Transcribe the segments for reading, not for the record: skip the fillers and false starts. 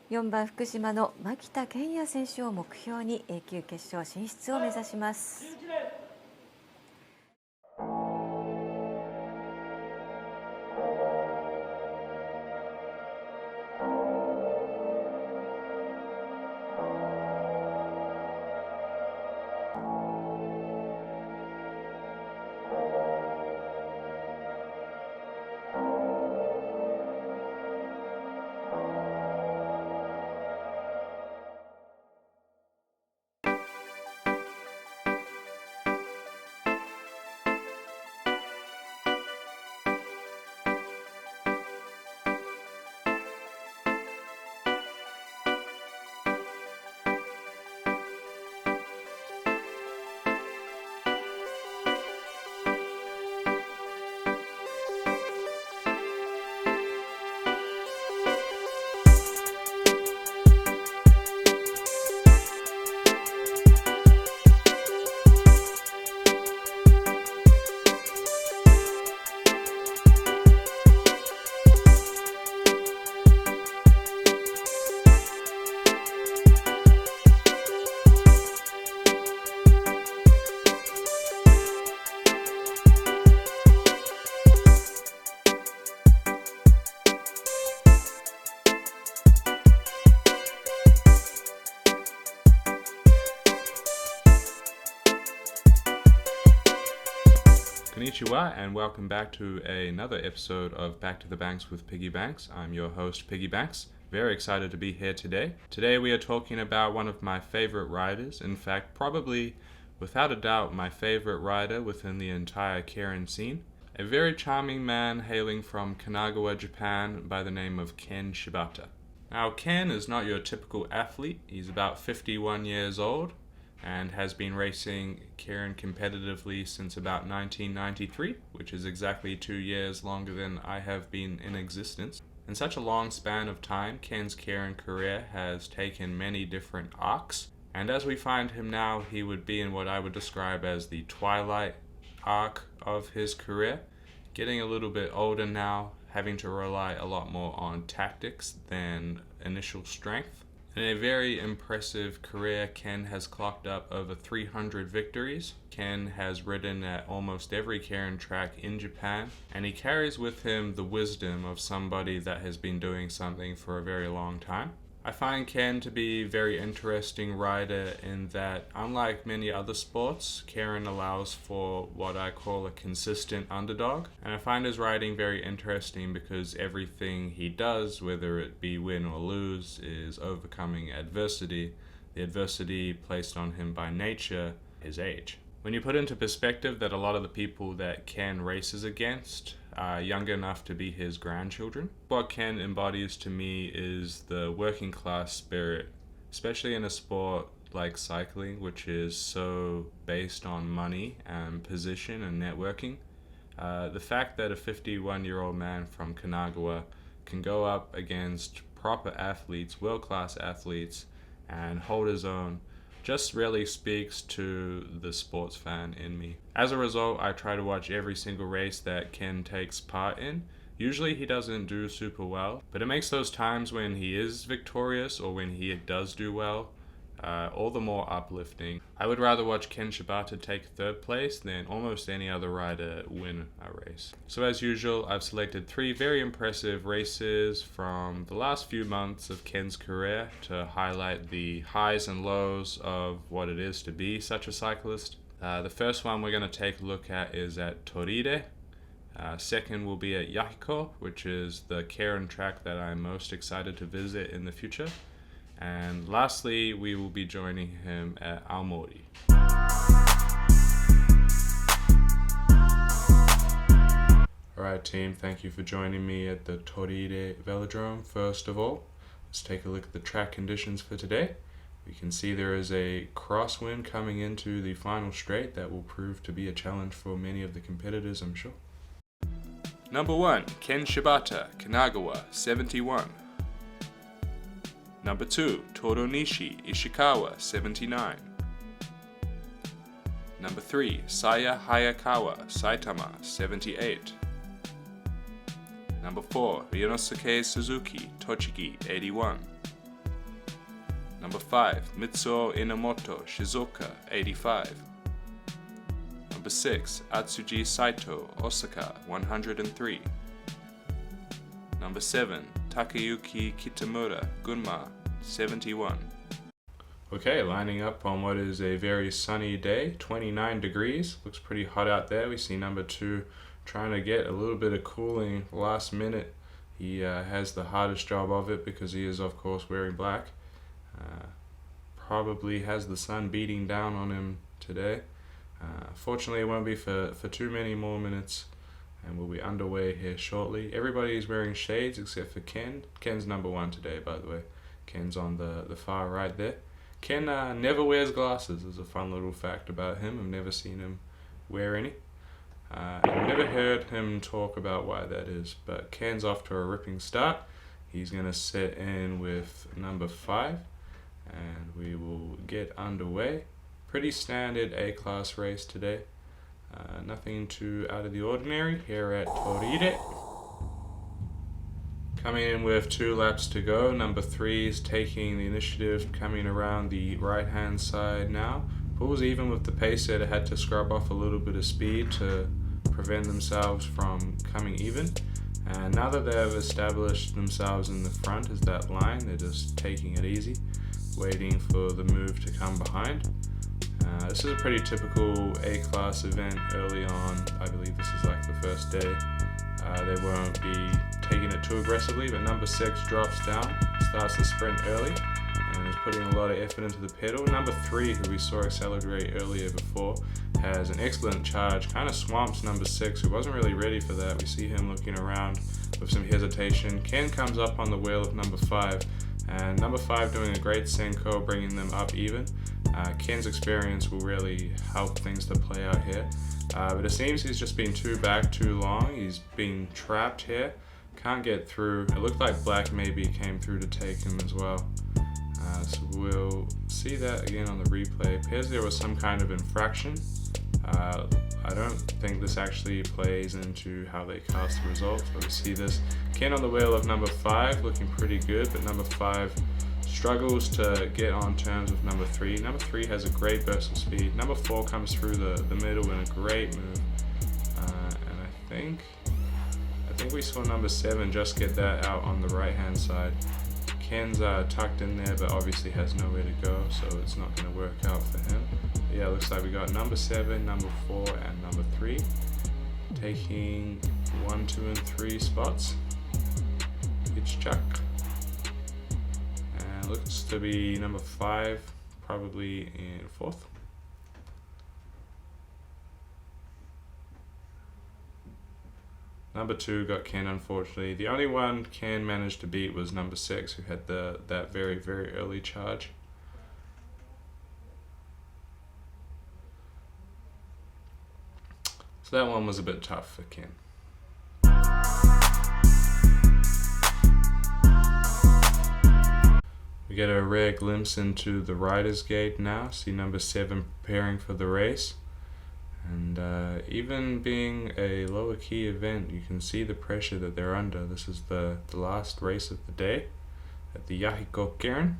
4番福島の牧田健也選手を目標に A 級決勝進出を目指します。Konnichiwa and welcome back to another episode of Back to the Banks with Piggy Banks. I'm your host Piggy Banks. Very excited to be here today. Today we are talking about one of my favorite riders. In fact, probably without a doubt my favorite rider within the entire Keirin scene. A very charming man hailing from Kanagawa, Japan by the name of Ken Shibata. Now Ken is not your typical athlete. He's about 51 years old and has been racing Keirin competitively since about 1993, which is exactly 2 years longer than I have been in existence. In such a long span of time, Ken's Keirin career has taken many different arcs, and as we find him now, he would be in what I would describe as the twilight arc of his career, getting a little bit older now, having to rely a lot more on tactics than initial strength. In a very impressive career, Ken has clocked up over 300 victories. Ken has ridden at almost every Keirin track in Japan, and he carries with him the wisdom of somebody that has been doing something for a very long time. I find Ken to be a very interesting rider in that, unlike many other sports, Keirin allows for what I call a consistent underdog. And I find his riding very interesting because everything he does, whether it be win or lose, is overcoming adversity. The adversity placed on him by nature, his age. When you put into perspective that a lot of the people that Ken races against are young enough to be his grandchildren, what Ken embodies to me is the working class spirit, especially in a sport like cycling, which is so based on money and position and networking. The fact that a 51-year-old man from Kanagawa can go up against proper athletes, world-class athletes, and hold his own just really speaks to the sports fan in me. As a result, I try to watch every single race that Ken takes part in. Usually he doesn't do super well, but it makes those times when he is victorious or when he does do well all the more uplifting. I would rather watch Ken Shibata take third place than almost any other rider win a race. So as usual, I've selected 3 very impressive races from the last few months of Ken's career to highlight the highs and lows of what it is to be such a cyclist. The first one we're going to take a look at is at Toride. Second will be at Yahiko, which is the Keirin track that I'm most excited to visit in the future. And lastly, we will be joining him at Aomori. Alright team, thank you for joining me at the Toride Velodrome. First of all, let's take a look at the track conditions for today. We can see there is a crosswind coming into the final straight that will prove to be a challenge for many of the competitors, I'm sure. Number 1, Ken Shibata, Kanagawa, 71. Number 2, Toronishi Ishikawa, 79. Number 3, Seiya Hayakawa, Saitama, 78. Number 4, Ryunosuke Suzuki, Tochigi, 81. Number 5, Mitsuo Enomoto, Shizuoka, 85. Number 6, Atsuji Saito, Osaka, 103. Number 7, Takayuki Kitamura, Gunma, 71. Okay, lining up on what is a very sunny day, 29 degrees. Looks pretty hot out there. We see number 2 trying to get a little bit of cooling last minute. He has the hardest job of it because he is, of course, wearing black. Probably has the sun beating down on him today. Fortunately, it won't be for too many more minutes, and we'll be underway here shortly. Everybody's wearing shades except for Ken. Ken's number 1 today, by the way. Ken's on the far right there. Ken never wears glasses. There's a fun little fact about him. I've never seen him wear any. I've never heard him talk about why that is, but Ken's off to a ripping start. He's going to sit in with number 5, and we will get underway. Pretty standard A-class race today. Nothing too out of the ordinary here at Torire. Coming in with 2 laps to go. Number 3 is taking the initiative, coming around the right-hand side now. Pulls even with the pace there. They had to scrub off a little bit of speed to prevent themselves from coming even. And now that they've established themselves in the front as that line, they're just taking it easy, waiting for the move to come behind. This is a pretty typical A-class event early on. I believe this is like the first day. They won't be taking it too aggressively, but number 6 drops down, starts the sprint early, and is putting a lot of effort into the pedal. Number 3, who we saw accelerate earlier before, has an excellent charge, kind of swamps number 6, who wasn't really ready for that. We see him looking around with some hesitation. Ken comes up on the wheel of number 5, and number 5 doing a great Senko, bringing them up even. Ken's experience will really help things to play out here. But it seems he's just been too back too long. He's been trapped here. Can't get through. It looked like black maybe came through to take him as well. So we'll see that again on the replay. Appears there was some kind of infraction. I don't think this actually plays into how they cast the results, but we see this. Ken on the wheel of number 5 looking pretty good, but number 5 struggles to get on terms with number 3. Number 3 has a great burst of speed. Number 4 comes through the middle in a great move. And I think we saw number 7 just get that out on the right hand side. Ken's tucked in there, but obviously has nowhere to go, so it's not going to work out for him. But yeah, looks like we got number 7, number 4, and number 3 taking 1, 2, and 3 spots. It's Chuck. And looks to be number 5, probably in 4th. Number 2 got Ken, unfortunately. The only one Ken managed to beat was number 6, who had that very, very early charge. So that one was a bit tough for Ken. We get a rare glimpse into the rider's gate now. See number 7 preparing for the race. And even being a lower key event, you can see the pressure that they're under. This is the last race of the day at the Yahiko Cairn.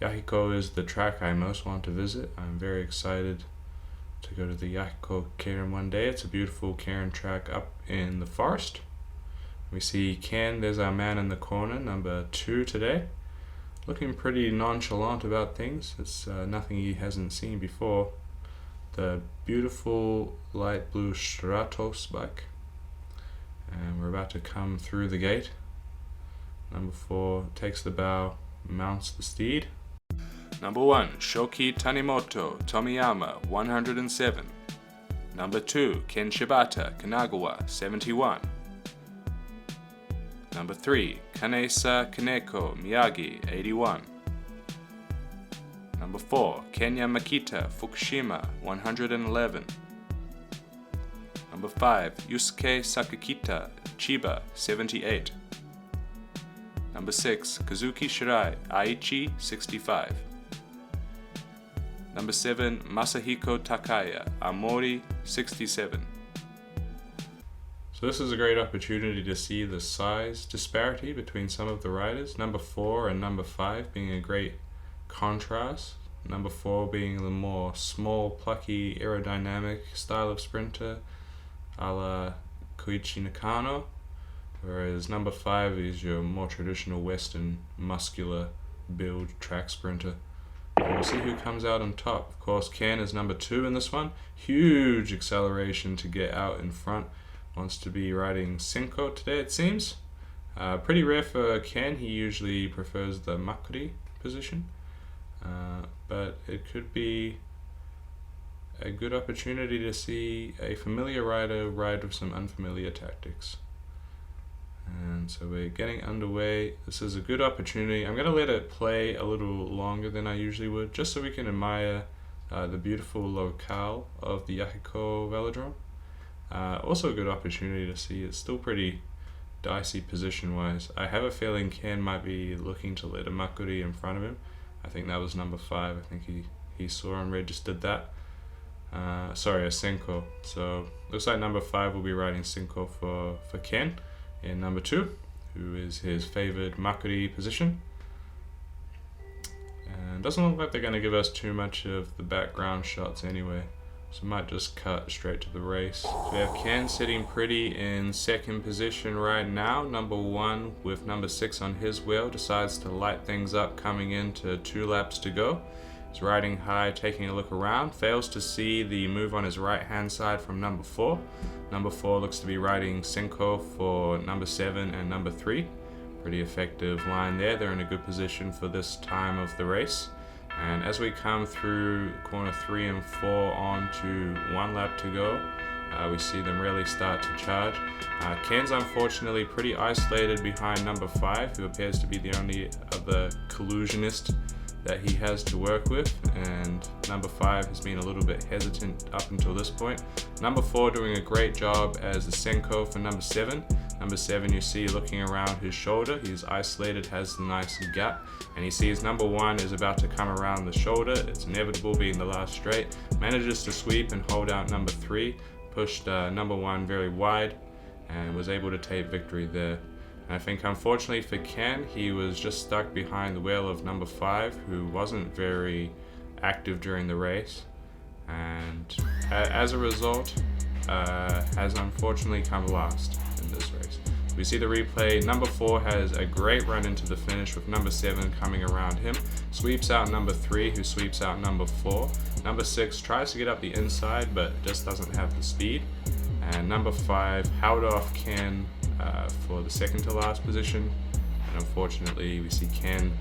Yahiko is the track I most want to visit. I'm very excited to go to the Yahiko Cairn one day. It's a beautiful cairn track up in the forest. We see Ken, there's our man in the corner, number 2 today. Looking pretty nonchalant about things. It's nothing he hasn't seen before. The beautiful light blue Stratos bike, and we're about to come through the gate. Number 4 takes the bow, mounts the steed. Number 1, Shouki Tanimoto, Tomiyama, 107. Number 2, Ken Shibata, Kanagawa, 71. Number 3, Kanesa Kaneko, Miyagi, 81. Number 4, Kenya Makita, Fukushima, 111. Number 5, Yusuke Sakakita, Chiba, 78. Number 6, Kazuki Shirai, Aichi, 65. Number 7, Masahiko Takaya, Aomori, 67. So this is a great opportunity to see the size disparity between some of the riders. Number 4 and number 5 being a great contrast. Number 4 being the more small, plucky, aerodynamic style of sprinter, a la Koichi Nakano, whereas number 5 is your more traditional Western, muscular build track sprinter. And we'll see who comes out on top. Of course, Ken is number 2 in this one. Huge acceleration to get out in front. Wants to be riding Senko today, it seems. Pretty rare for Ken. He usually prefers the Makuri position. But it could be a good opportunity to see a familiar rider ride with some unfamiliar tactics. And so we're getting underway. This is a good opportunity. I'm going to let it play a little longer than I usually would, just so we can admire the beautiful locale of the Yahiko velodrome. Also a good opportunity to see. It's still pretty dicey position-wise. I have a feeling Ken might be looking to let a Makuri in front of him. I think that was number 5. I think he saw and registered that. Sorry, a Senko. So looks like number 5 will be riding Senko for Ken in number 2, who is his favored Makuri position. And doesn't look like they're going to give us too much of the background shots anyway. So might just cut straight to the race. So we have Ken sitting pretty in second position right now. Number 1 with number 6 on his wheel decides to light things up coming into 2 laps to go. He's riding high, taking a look around, fails to see the move on his right hand side from number 4. Number 4 looks to be riding Senko for number 7 and number 3. Pretty effective line there. They're in a good position for this time of the race. And as we come through corner 3 and 4 on to 1 lap to go, we see them really start to charge. Ken's unfortunately pretty isolated behind number 5, who appears to be the only other collusionist that he has to work with, and number 5 has been a little bit hesitant up until this point. Number 4 doing a great job as the Senko for number 7. Number 7 you see looking around his shoulder. He's isolated, has a nice gap, and he sees number 1 is about to come around the shoulder. It's inevitable being the last straight. Manages to sweep and hold out number 3, pushed number 1 very wide, and was able to take victory there. I think unfortunately for Ken, he was just stuck behind the wheel of number 5, who wasn't very active during the race, and as a result has unfortunately come last in this race. We see the replay. Number 4 has a great run into the finish with number 7 coming around him, sweeps out number 3, who sweeps out number 4. Number 6 tries to get up the inside but just doesn't have the speed, and number 5 held off Ken for the second to last position, and unfortunately we see Ken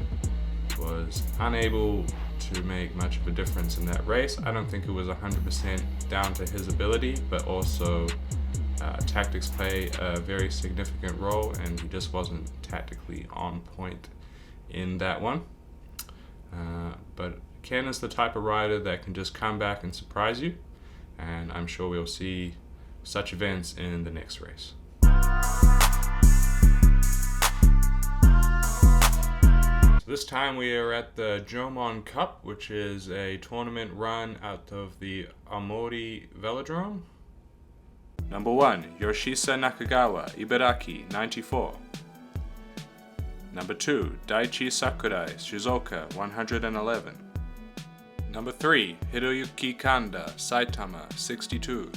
was unable to make much of a difference in that race. I don't think it was 100% down to his ability, but also tactics play a very significant role, and he just wasn't tactically on point in that one. But Ken is the type of rider that can just come back and surprise you, and I'm sure we'll see such events in the next race. This time we are at the Jomon Cup, which is a tournament run out of the Aomori velodrome. Number 1, Yoshihisa Nakagawa, Ibaraki, 94. Number 2, Daichi Sakurai, Shizuoka, 111. Number 3, Hiroyuki Kanda, Saitama, 62.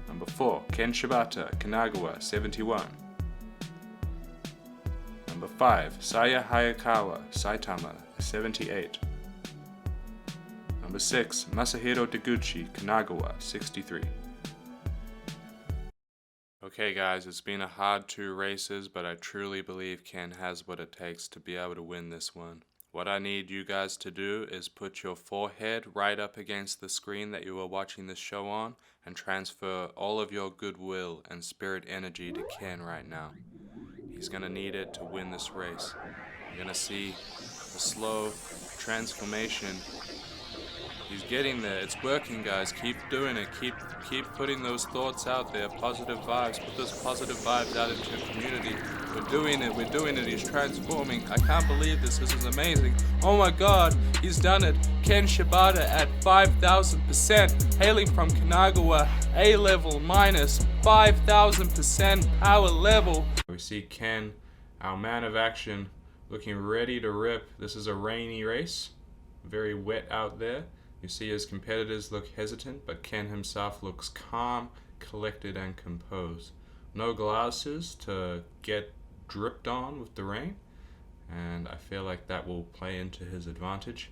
Number 4, Ken Shibata, Kanagawa, 71. Number 5, Seiya Hayakawa, Saitama, 78. Number 6, Masahiko Deguchi, Kanagawa, 63. Okay guys, it's been a hard 2 races, but I truly believe Ken has what it takes to be able to win this one. What I need you guys to do is put your forehead right up against the screen that you are watching this show on and transfer all of your goodwill and spirit energy to Ken right now. He's going to need it to win this race. You're going to see the slow transformation. He's getting there. It's working, guys. Keep doing it. Keep putting those thoughts out there. Positive vibes. Put those positive vibes out into your community. We're doing it. We're doing it. He's transforming. I can't believe this. This is amazing. Oh my God. He's done it. Ken Shibata at 5,000%. Hailing from Kanagawa. A level minus 5,000% power level. We see Ken, our man of action, looking ready to rip. This is a rainy race, very wet out there. You see his competitors look hesitant, but Ken himself looks calm, collected, and composed. No glasses to get dripped on with the rain, and I feel like that will play into his advantage.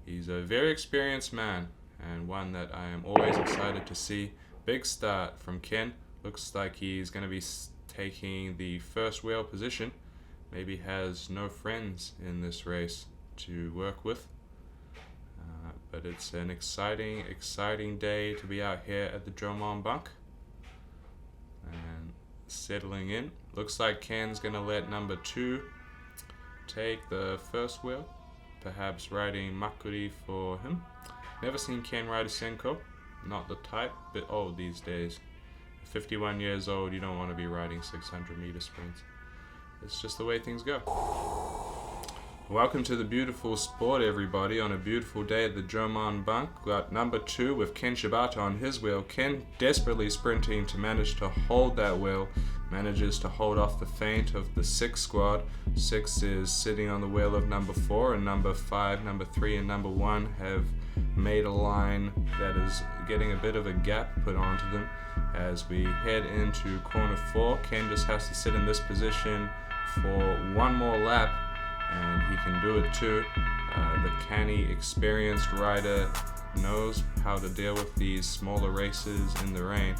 He's a very experienced man, and one that I am always excited to see. Big start from Ken. Looks like he's going to be taking the first wheel position. Maybe has no friends in this race to work with. But it's an exciting day to be out here at the Jomon Bunk. And settling in. Looks like Ken's going to let number 2 take the first wheel. Perhaps riding Makuri for him. Never seen Ken ride a Senko. Not the type, bit old these days. 51 years old, you don't want to be riding 600 meter sprints. It's just the way things go. Welcome to the beautiful sport, everybody, on a beautiful day at the Jomon Bunk. Got number 2 with Ken Shibata on his wheel. Ken desperately sprinting to manage to hold that wheel. Manages to hold off the feint of the 6 squad. 6 is sitting on the wheel of number 4, and number 5, number 3, and number 1 have made a line that is getting a bit of a gap put onto them. As we head into corner 4, Ken just has to sit in this position for one more lap, and he can do it too. The canny, experienced rider knows how to deal with these smaller races in the rain.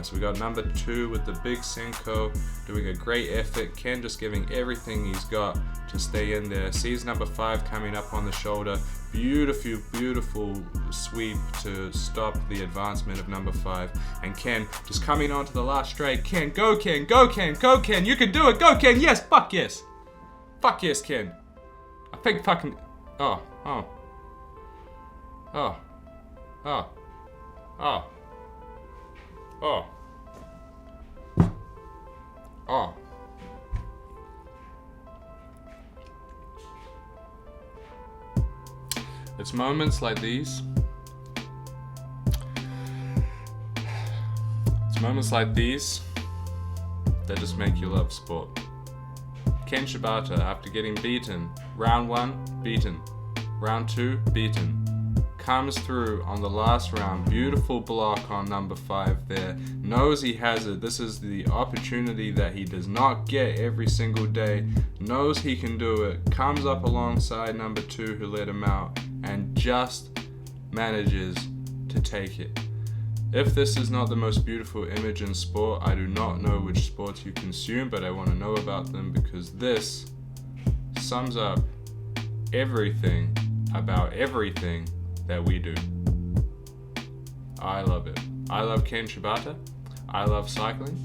So we got number 2 with the big Senko doing a great effort. Ken just giving everything he's got to stay in there. Sees number 5 coming up on the shoulder. Beautiful sweep to stop the advancement of number 5. And Ken just coming onto the last straight. Ken, go Ken, go Ken, go Ken. You can do it, go Ken. Yes, fuck yes. Fuck yes, Ken. I think fucking... Oh. It's moments like these. It's moments like these that just make you love sport. Ken Shibata, after getting beaten, round 1, beaten, round 2, beaten, comes through on the last round. Beautiful block on number 5 there. Knows he has it. This is the opportunity that he does not get every single day. Knows he can do it. Comes up alongside number 2 who let him out and just manages to take it. If this is not the most beautiful image in sport, I do not know which sports you consume, but I want to know about them because this sums up everything about everything that we do. I love it. I love Ken Shibata, I love cycling,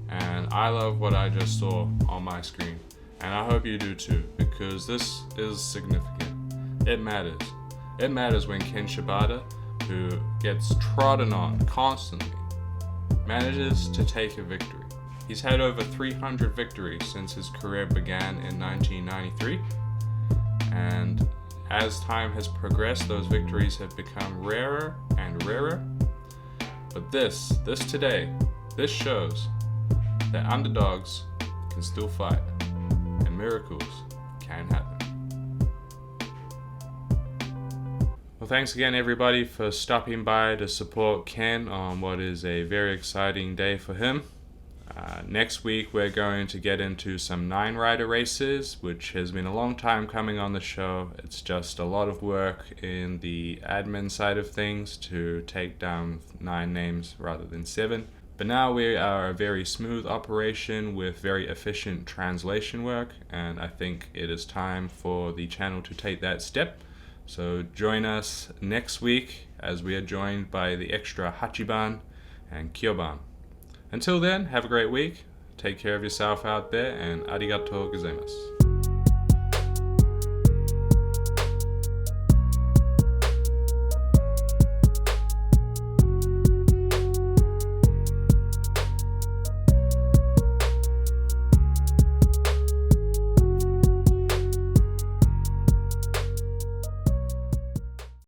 and I love what I just saw on my screen. And I hope you do too, because this is significant. It matters. It matters when Ken Shibata, who gets trodden on constantly, manages to take a victory. He's had over 300 victories since his career began in 1993, and as time has progressed, those victories have become rarer and rarer. But this today shows that underdogs can still fight, and miracles can happen. Well, thanks again everybody for stopping by to support Ken on what is a very exciting day for him. Next week we're going to get into some 9-rider races, which has been a long time coming on the show. It's just a lot of work in the admin side of things to take down 9 names rather than 7. But now we are a very smooth operation with very efficient translation work, and I think it is time for the channel to take that step. So join us next week as we are joined by the extra Hachiban and Kyoban. Until then, have a great week, take care of yourself out there, and arigatou gozaimasu.